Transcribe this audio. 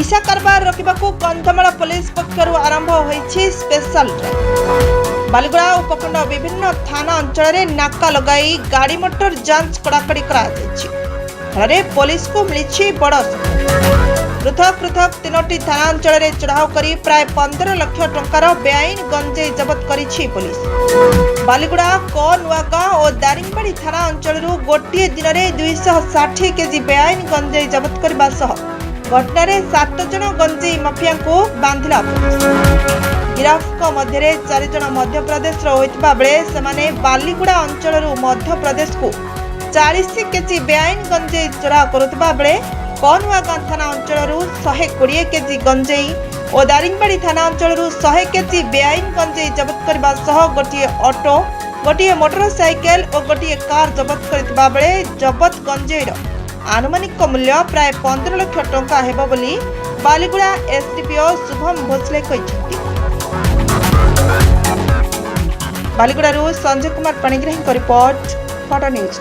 निशा कारबार रोकबाकू कंधमाल पुलिस पक्षरु आरंभ होईछि special drive. Baliguda उपखंड विभिन्न थाना अंचल में नाका लगाई गाड़ी मोटर जांच कड़ाकड़ी फल पुलिस को मिली बड़ पृथक पृथक 3टी थाना अंचल में चढ़ाऊ कर प्राय 15 लाख टंकार बेआईन गंजेई जबत करिछि पुलिस। बालीगुड़ा नुआगां और दारिंगबाड़ी थाना अंचल गोटे दिन में 260 केजी बेआईन गंजेई जबत करने सह घटना 7 जन गंजेई माफिया को बांधिला पुलिस। गिरफ्त मध्य 4 जन मध्यप्रदेश होता बेले से बालीगुड़ा अंचल मध्यप्रदेश को 40 केजी बेआईन गंजेई चढ़ाऊ करुवा बेले नुआगां थाना अंचल 120 केजी गंजेई और दारिंगबाड़ी थाना अंचल 100 केजी बेआईन गंजेई जबत करने सह गोटे ऑटो गोटे मोटरसाइकेल और गोटे कार जबत करथिबा बेले जबत गंजेईर आनुमानिक मूल्य प्राय 15 लाख टंका हेबो बोली बालीगुड़ा एसडीपीओ शुभम भोसले कहिसेंती। Baliguda Sanjay Kumar Panigrahi report photo news.